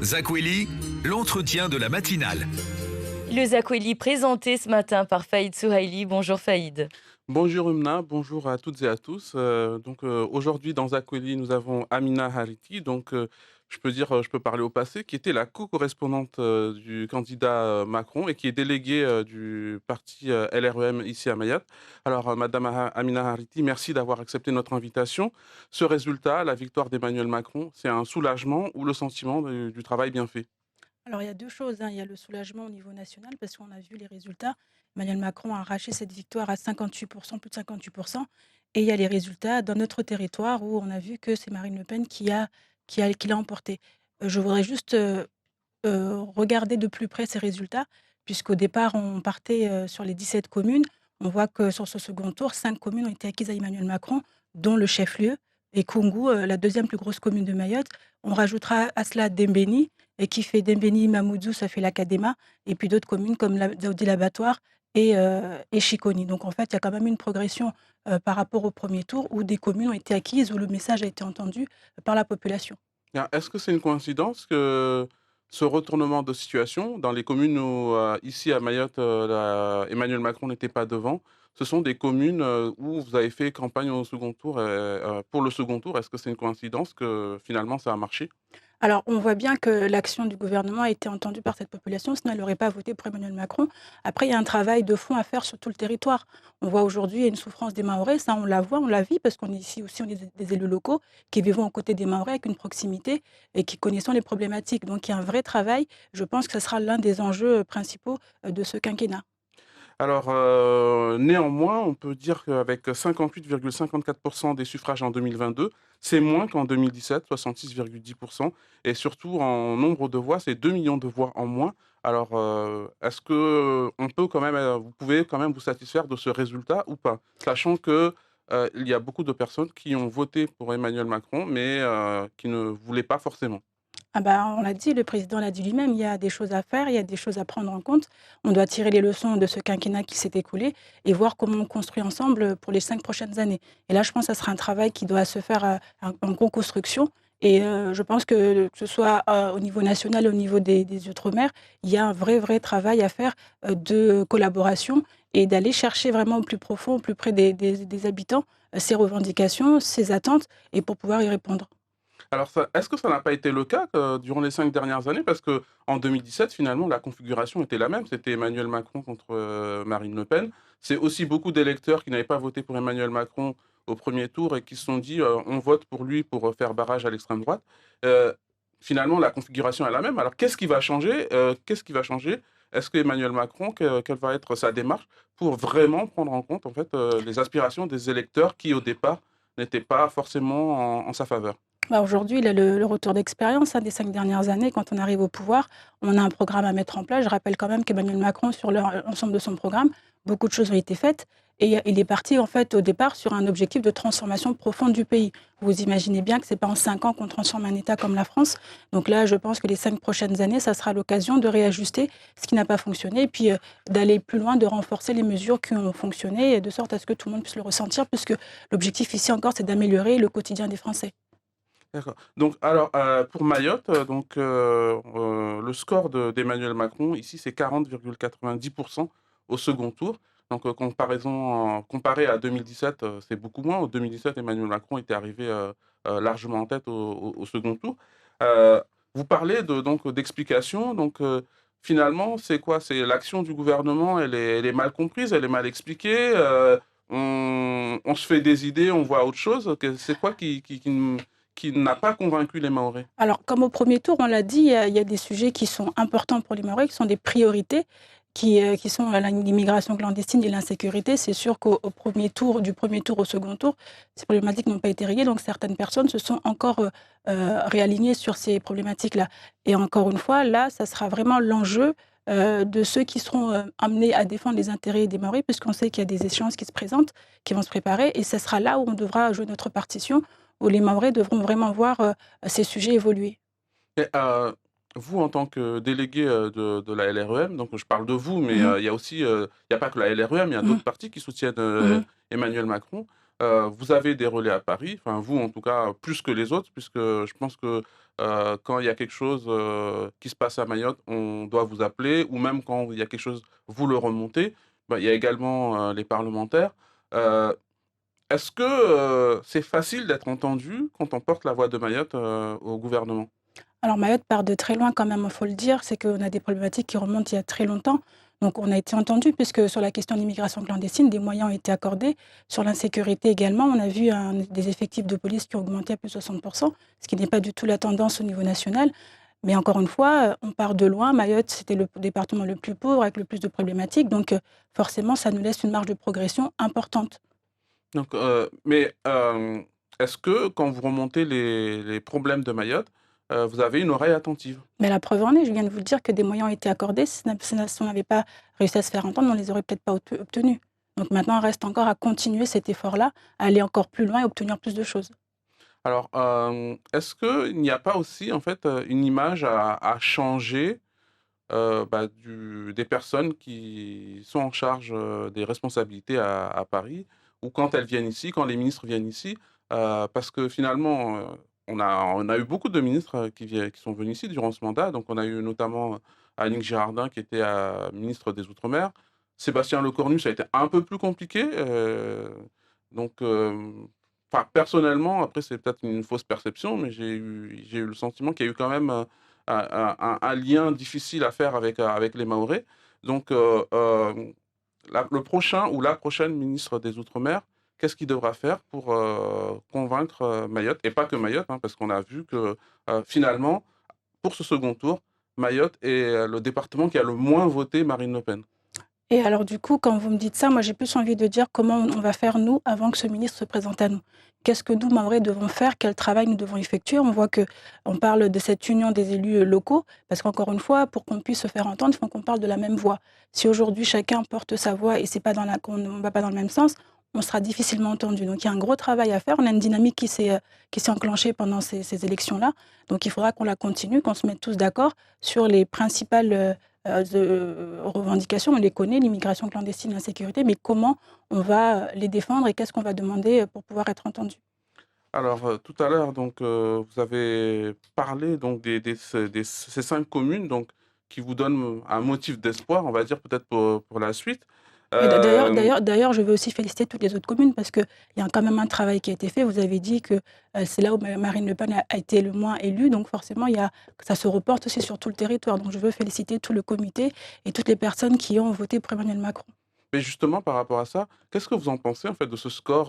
Zakweli, l'entretien de la matinale. Le Zakweli présenté ce matin par Faïd Souhaili. Bonjour Faïd. Bonjour Umna, bonjour à toutes et à tous. Aujourd'hui dans Zakweli, nous avons Amina Hariti, je peux dire, je peux parler au passé, qui était la co-correspondante du candidat Macron et qui est déléguée du parti LREM ici à Mayotte. Alors, Madame Amina Hariti, merci d'avoir accepté notre invitation. Ce résultat, la victoire d'Emmanuel Macron, c'est un soulagement ou le sentiment du travail bien fait? Alors, il y a 2 choses, hein. Il y a le soulagement au niveau national parce qu'on a vu les résultats. Emmanuel Macron a arraché cette victoire à 58, plus de 58, et il y a les résultats dans notre territoire où on a vu que c'est Marine Le Pen qui l'a emporté. Je voudrais juste, regarder de plus près ces résultats puisqu'au départ, on partait, sur les 17 communes. On voit que sur ce second tour, 5 communes ont été acquises à Emmanuel Macron, dont le chef-lieu et Koungou, la deuxième plus grosse commune de Mayotte. On rajoutera à cela Dembéni et qui fait Dembéni, Mamoudzou, ça fait la Cadéma et puis d'autres communes comme la Daoudi l'Abattoir et Chiconi. Donc en fait, il y a quand même une progression, par rapport au premier tour où des communes ont été acquises, où le message a été entendu par la population. Bien, est-ce que c'est une coïncidence que ce retournement de situation dans les communes où, ici à Mayotte, Emmanuel Macron n'était pas devant, ce sont des communes où vous avez fait campagne au second tour, pour le second tour? Est-ce que c'est une coïncidence que finalement ça a marché? Alors, on voit bien que l'action du gouvernement a été entendue par cette population, sinon elle n'aurait pas voté pour Emmanuel Macron. Après, il y a un travail de fond à faire sur tout le territoire. On voit aujourd'hui, il y a une souffrance des Mahorais, ça on la voit, on la vit, parce qu'on est ici aussi, on est des élus locaux qui vivons aux côtés des Mahorais avec une proximité et qui connaissons les problématiques. Donc, il y a un vrai travail. Je pense que ce sera l'un des enjeux principaux de ce quinquennat. Alors, néanmoins, on peut dire qu'avec 58,54 des suffrages en 2022, c'est moins qu'en 2017, 66,10, et surtout en nombre de voix, c'est 2 millions de voix en moins. Alors, est-ce que on peut quand même, vous pouvez quand même vous satisfaire de ce résultat ou pas? Sachant que, il y a beaucoup de personnes qui ont voté pour Emmanuel Macron, mais qui ne voulaient pas forcément. Ah bah, on l'a dit, le président l'a dit lui-même, il y a des choses à faire, il y a des choses à prendre en compte. On doit tirer les leçons de ce quinquennat qui s'est écoulé et voir comment on construit ensemble pour les 5 prochaines années. Et là, je pense que ça sera un travail qui doit se faire, en co-construction et je pense que ce soit, au niveau national, au niveau des outre-mer, il y a un vrai, vrai travail à faire, de collaboration et d'aller chercher vraiment au plus profond, au plus près des habitants, ces revendications, ces attentes et pour pouvoir y répondre. Alors ça, est-ce que ça n'a pas été le cas, durant les 5 dernières années? Parce que en 2017, finalement, la configuration était la même. C'était Emmanuel Macron contre, Marine Le Pen. C'est aussi beaucoup d'électeurs qui n'avaient pas voté pour Emmanuel Macron au premier tour et qui se sont dit: «On vote pour lui pour, faire barrage à l'extrême droite». Heu, Finalement, la configuration est la même. Alors qu'est-ce qui va changer? Qu'est-ce qui va changer? Est-ce qu'Emmanuel Macron, quelle va être sa démarche pour vraiment prendre en compte, en fait, les aspirations des électeurs qui, au départ, n'étaient pas forcément en sa faveur? Bah, aujourd'hui, il a le retour d'expérience, hein, des 5 dernières années. Quand on arrive au pouvoir, on a un programme à mettre en place. Je rappelle quand même qu'Emmanuel Macron, sur l'ensemble de son programme, beaucoup de choses ont été faites et il est parti, en fait, au départ, sur un objectif de transformation profonde du pays. Vous imaginez bien que c'est pas en 5 ans qu'on transforme un État comme la France. Donc là, je pense que les 5 prochaines années, ça sera l'occasion de réajuster ce qui n'a pas fonctionné et puis, d'aller plus loin, de renforcer les mesures qui ont fonctionné, de sorte à ce que tout le monde puisse le ressentir puisque l'objectif ici encore, c'est d'améliorer le quotidien des Français. D'accord. Donc alors, pour Mayotte, le score d'Emmanuel Macron ici, c'est 40,90 au second tour. Donc, comparé à 2017, c'est beaucoup moins. En 2017, Emmanuel Macron était arrivé, largement en tête au second tour. Heu, Vous parlez d'explications, finalement, c'est quoi? C'est l'action du gouvernement, elle est mal comprise, elle est mal expliquée, on se fait des idées, on voit autre chose? C'est quoi qui n'a pas convaincu les Mahorais? Alors, comme au premier tour, on l'a dit, il y a des sujets qui sont importants pour les Mahorais, qui sont des priorités, qui sont l'immigration clandestine et l'insécurité. C'est sûr qu'au au premier tour, du premier tour au second tour, ces problématiques n'ont pas été réglées, donc certaines personnes se sont encore réalignées sur ces problématiques-là. Et encore une fois, là, ça sera vraiment l'enjeu de ceux qui seront amenés à défendre les intérêts des Mahorais, puisqu'on sait qu'il y a des échéances qui se présentent, qui vont se préparer, et ce sera là où on devra jouer notre partition, où les Mahorais devront vraiment voir ces sujets évoluer. Et vous, en tant que délégué, de la LREM, donc je parle de vous, mais Mmh mh. il y a aussi, il y a pas que la LREM, il y a Mmh. d'autres partis qui soutiennent, Mmh. Emmanuel Macron. vous avez des relais à Paris, enfin vous en tout cas, plus que les autres, puisque je pense que, quand il y a quelque chose, qui se passe à Mayotte, on doit vous appeler ou même quand il y a quelque chose, vous le remontez. Bah, il y a également, les parlementaires. Heu, Est-ce que, c'est facile d'être entendu quand on porte la voix de Mayotte, au gouvernement? Alors Mayotte part de très loin quand même, il faut le dire, c'est qu'on a des problématiques qui remontent il y a très longtemps. Donc on a été entendu puisque sur la question de l'immigration clandestine, des moyens ont été accordés. Sur l'insécurité également, on a vu des effectifs de police qui ont augmenté à plus de 60%, ce qui n'est pas du tout la tendance au niveau national. Mais encore une fois, on part de loin. Mayotte, c'était le département le plus pauvre avec le plus de problématiques. Donc forcément, ça nous laisse une marge de progression importante. Donc, est-ce que quand vous remontez les problèmes de Mayotte, vous avez une oreille attentive? Mais la preuve en est, je viens de vous dire que des moyens ont été accordés. Si on n'avait pas réussi à se faire entendre, on ne les aurait peut-être pas obtenus. Donc maintenant, il reste encore à continuer cet effort-là, à aller encore plus loin et obtenir plus de choses. Alors, est-ce qu'il n'y a pas aussi, en fait, une image à changer, bah, des personnes qui sont en charge, des responsabilités à Paris ou quand elles viennent ici, quand les ministres viennent ici? Parce que finalement, on a eu beaucoup de ministres, qui sont venus ici durant ce mandat. Donc on a eu notamment, Annick Girardin qui était, ministre des outre-mer. Sébastien Lecornu, ça a été un peu plus compliqué, donc enfin personnellement, après c'est peut-être une fausse perception, mais j'ai eu le sentiment qu'il y a eu quand même, un lien difficile à faire avec les Mahorais. Donc, le prochain ou la prochaine ministre des outre-mer, qu'est-ce qu'il devra faire pour, convaincre, Mayotte et pas que Mayotte, hein, parce qu'on a vu que, finalement, pour ce second tour, Mayotte est, le département qui a le moins voté Marine Le Pen. Et alors du coup, quand vous me dites ça, moi j'ai plus envie de dire comment on va faire nous avant que ce ministre se présente à nous. Qu'est-ce que nous, Mahorais, devons faire? Quel travail nous devons effectuer? On voit que on parle de cette union des élus locaux, parce qu'encore une fois, pour qu'on puisse se faire entendre, il faut qu'on parle de la même voix. Si aujourd'hui chacun porte sa voix et c'est pas qu'on ne va pas dans le même sens, on sera difficilement entendu. Donc il y a un gros travail à faire. On a une dynamique qui s'est enclenchée pendant ces élections-là. Donc il faudra qu'on la continue, qu'on se mette tous d'accord sur les principales revendications. On les connaît, l'immigration clandestine, l'insécurité, mais comment on va les défendre et qu'est-ce qu'on va demander pour pouvoir être entendu? Alors, tout à l'heure, donc, vous avez parlé donc ces 5 communes donc qui vous donnent un motif d'espoir, on va dire peut-être pour la suite. Et Hem d'ailleurs, je veux aussi féliciter toutes les autres communes parce qu'il y a quand même un travail qui a été fait. Vous avez dit que c'est là où Marine Le Pen a été le moins élue, donc forcément, ça se reporte aussi sur tout le territoire. Donc je veux féliciter tout le comité et toutes les personnes qui ont voté pour Emmanuel Macron. Mais justement, par rapport à ça, qu'est-ce que vous en pensez, en fait, de ce score,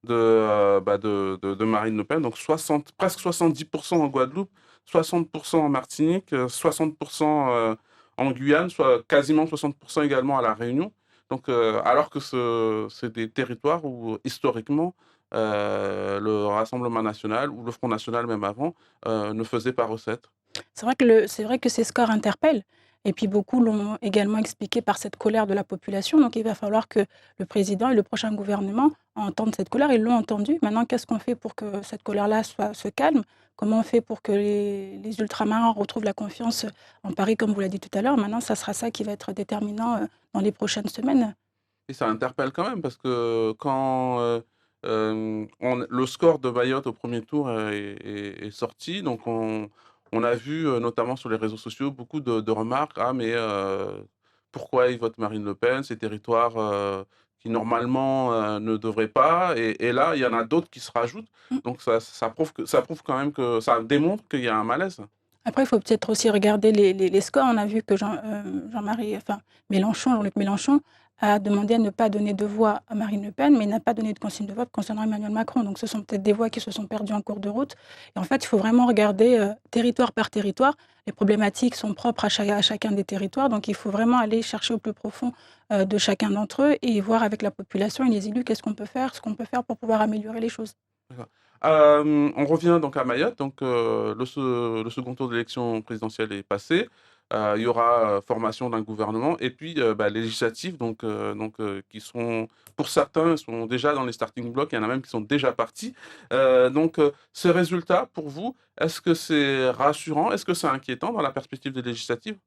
bah, de Marine Le Pen? Donc 60 presque 70% en Guadeloupe, 60% en Martinique, 60% en Guyane, soit quasiment 60% également à La Réunion. Donc alors que c'est des territoires où, historiquement, le Rassemblement national ou le Front national, même avant, ne faisait pas recette. C'est vrai que ces scores interpellent et puis beaucoup l'ont également expliqué par cette colère de la population. Donc il va falloir que le président et le prochain gouvernement entendent cette colère. Ils l'ont entendue. Maintenant, qu'est-ce qu'on fait pour que cette colère-là se calme? Comment on fait pour que les ultramarins retrouvent la confiance en Paris, comme vous l'avez dit tout à l'heure? Maintenant, ça sera ça qui va être déterminant, dans les prochaines semaines. Et ça interpelle quand même parce que quand, on le score de Mayotte au premier tour est sorti, donc on a vu, notamment sur les réseaux sociaux, beaucoup de remarques: «Ah mais pourquoi ils votent Marine Le Pen? Ces territoires, qui normalement, ne devraient pas» et là, il y en a d'autres qui se rajoutent. Mmh. Donc ça prouve quand même que ça démontre qu'il y a un malaise. Après, il faut peut-être aussi regarder les scores. On a vu que Jean-Marie enfin Mélenchon, Jean-Luc Mélenchon a demandé à ne pas donner de voix à Marine Le Pen, mais n'a pas donné de consigne de vote concernant Emmanuel Macron. Donc ce sont peut-être des voix qui se sont perdues en cours de route. Et en fait, il faut vraiment regarder, territoire par territoire. Les problématiques sont propres à chacun des territoires, donc il faut vraiment aller chercher au plus profond, de chacun d'entre eux et voir avec la population et les élus qu'est-ce qu'on peut faire, ce qu'on peut faire pour pouvoir améliorer les choses. D'accord. On revient donc à Mayotte, donc le second tour de l'élection présidentielle est passé. Il y aura, formation d'un gouvernement et puis, bah, les législatives qui sont pour certains sont déjà dans les starting blocks, il y en a même qui sont déjà partis. Ces résultats pour vous, est-ce que c'est rassurant? Est-ce que c'est inquiétant dans la perspective des législatives?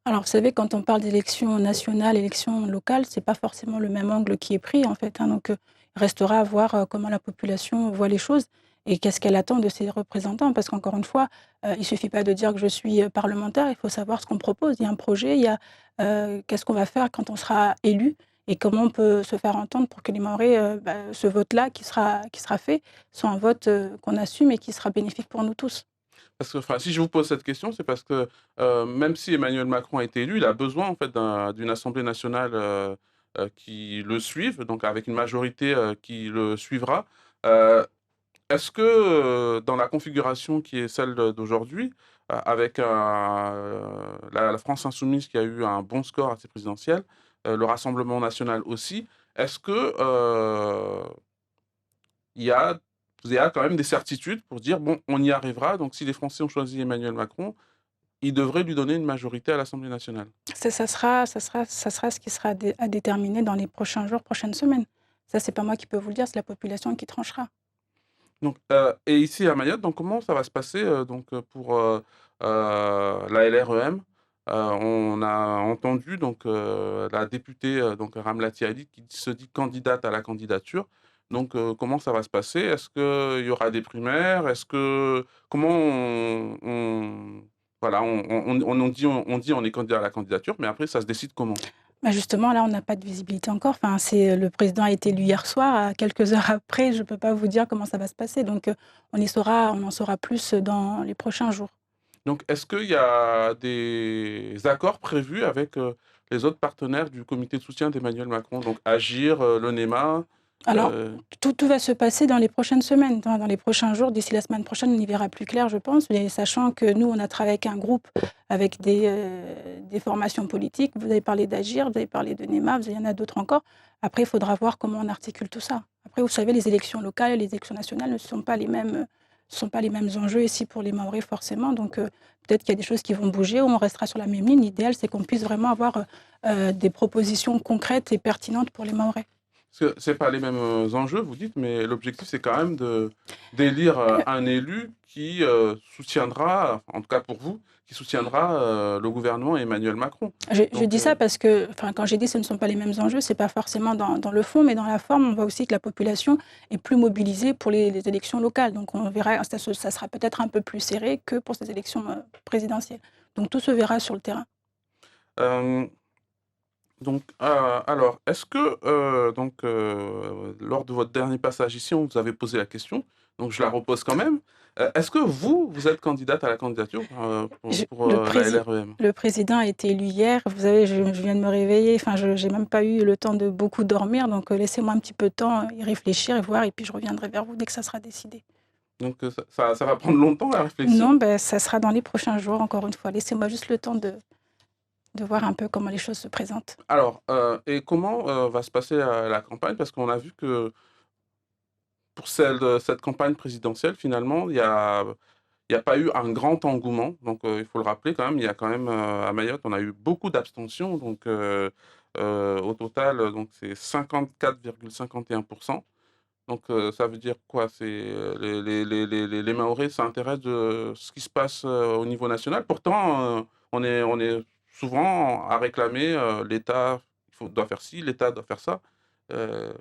Alors, vous savez, quand on parle d'élections nationales, élections locales, c'est pas forcément le même angle qui est pris, en fait, hein. Donc, il Restera à voir comment la population voit les choses et qu'est-ce qu'elle attend de ses représentants. Parce qu'encore une fois, il ne suffit pas de dire que je suis parlementaire, il faut savoir ce qu'on propose. Il y a un projet, il y a qu'est-ce qu'on va faire quand on sera élu et comment on peut se faire entendre pour que les Mahorais, ce vote-là qui sera fait, soit un vote qu'on assume et qui sera bénéfique pour nous tous. Parce que, enfin, si je vous pose cette question, c'est parce que même si Emmanuel Macron a été élu, il a besoin en fait d'une Assemblée nationale qui le suive, donc avec une majorité qui le suivra. Euh, Est-ce que dans la configuration qui est celle d'aujourd'hui, avec la France insoumise qui a eu un bon score à ses présidentielles, le Rassemblement national aussi, est-ce que il y a, il y a quand même des certitudes pour dire, bon, on y arrivera, donc si les Français ont choisi Emmanuel Macron, ils devraient lui donner une majorité à l'Assemblée nationale. Ça sera ce qui sera à déterminer dans les prochains jours, prochaines semaines. Ça, c'est pas moi qui peux vous le dire, c'est la population qui tranchera. Donc, et ici à Mayotte, donc comment ça va se passer pour la LREM? On a entendu donc la députée donc Ramlati Ali qui se dit candidate à la candidature. Donc comment ça va se passer? Est-ce qu'il y aura des primaires? Est-ce que comment voilà on dit on est candidat à la candidature, mais après ça se décide comment? Bah, justement, là, on n'a pas de visibilité encore. Enfin, le président a été élu hier soir. À quelques heures après, je ne peux pas vous dire comment ça va se passer. Donc, on en saura plus dans les prochains jours. Donc, est-ce qu'il y a des accords prévus avec les autres partenaires du comité de soutien d'Emmanuel Macron, donc Agir, l'ONEMA? Alors, euh, tout va se passer dans les prochaines semaines, dans les prochains jours. D'ici la semaine prochaine, on y verra plus clair, je pense. Mais sachant que nous, on a travaillé avec un groupe avec des formations politiques. Vous avez parlé d'Agir, vous avez parlé de NEMA, il y en a d'autres encore. Après, il faudra voir comment on articule tout ça. Après, vous savez, les élections locales et les élections nationales ne sont pas les mêmes, enjeux ici pour les Mahorais, forcément. Donc, peut-être qu'il y a des choses qui vont bouger ou on restera sur la même ligne. L'idéal, c'est qu'on puisse vraiment avoir des propositions concrètes et pertinentes pour les Mahorais. Parce que ce pas les mêmes enjeux, vous dites, mais l'objectif, c'est quand même d'élire un élu qui soutiendra, en tout cas pour vous, qui soutiendra le gouvernement et Emmanuel Macron. Je dis ça parce que, quand j'ai dit que ce ne sont pas les mêmes enjeux, ce n'est pas forcément dans le fond, mais dans la forme, on voit aussi que la population est plus mobilisée pour les élections locales. Donc on verra, ça sera peut-être un peu plus serré que pour ces élections présidentielles. Donc tout se verra sur le terrain. Euh, Donc, alors, est-ce que, lors de votre dernier passage ici, on vous avait posé la question, donc je la repose quand même. Est-ce que vous êtes candidate à la candidature pour la LREM? Le président a été élu hier. Vous savez, je viens de me réveiller. Enfin, je n'ai même pas eu le temps de beaucoup dormir. Donc, laissez-moi un petit peu de temps y réfléchir et voir. Et puis, je reviendrai vers vous dès que ça sera décidé. Donc, ça va prendre longtemps la réflexion? Non, ben, ça sera dans les prochains jours, encore une fois. Laissez-moi juste le temps de voir un peu comment les choses se présentent. Alors, et comment va se passer la campagne? Parce qu'on a vu que pour cette campagne présidentielle, finalement, il y a pas eu un grand engouement. Donc, il faut le rappeler quand même, il y a quand même, à Mayotte, on a eu beaucoup d'abstentions. Donc, au total, donc c'est 54,51%. Donc, ça veut dire quoi? C'est les Mahorais s'intéressent de ce qui se passe au niveau national. Pourtant, on est souvent à réclamer l'État doit faire ci, l'État doit faire ça. Euh,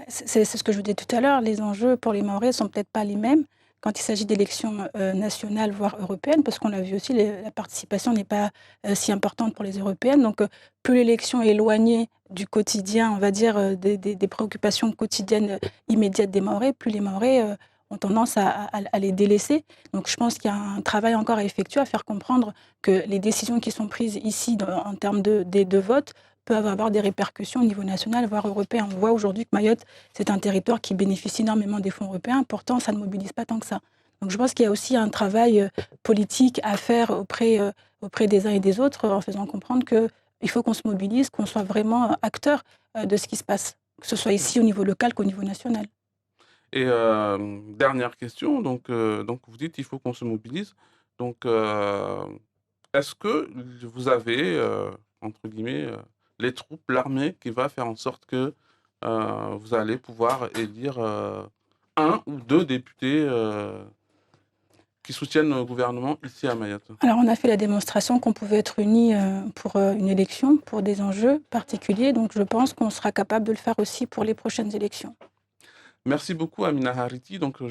C'est ce que je vous disais tout à l'heure. Les enjeux pour les Mahorais ne sont peut-être pas les mêmes quand il s'agit d'élections nationales, voire européennes, parce qu'on a vu aussi la participation n'est pas si importante pour les européennes. Donc, plus l'élection est éloignée du quotidien, on va dire, des préoccupations quotidiennes immédiates des Mahorais, plus les Mahorais ont tendance à les délaisser. Donc, je pense qu'il y a un travail encore à effectuer, à faire comprendre que les décisions qui sont prises ici en termes de vote peuvent avoir des répercussions au niveau national, voire européen. On voit aujourd'hui que Mayotte, c'est un territoire qui bénéficie énormément des fonds européens. Pourtant, ça ne mobilise pas tant que ça. Donc je pense qu'il y a aussi un travail politique à faire auprès des uns et des autres, en faisant comprendre qu'il faut qu'on se mobilise, qu'on soit vraiment acteur de ce qui se passe, que ce soit ici au niveau local qu'au niveau national. Et dernière question, donc vous dites il faut qu'on se mobilise. Donc, est-ce que vous avez, entre guillemets, les troupes, l'armée qui va faire en sorte que vous allez pouvoir élire un ou deux députés qui soutiennent le gouvernement ici à Mayotte? Alors on a fait la démonstration qu'on pouvait être unis pour une élection, pour des enjeux particuliers. Donc je pense qu'on sera capable de le faire aussi pour les prochaines élections. Merci beaucoup, Amina Hariti. Donc,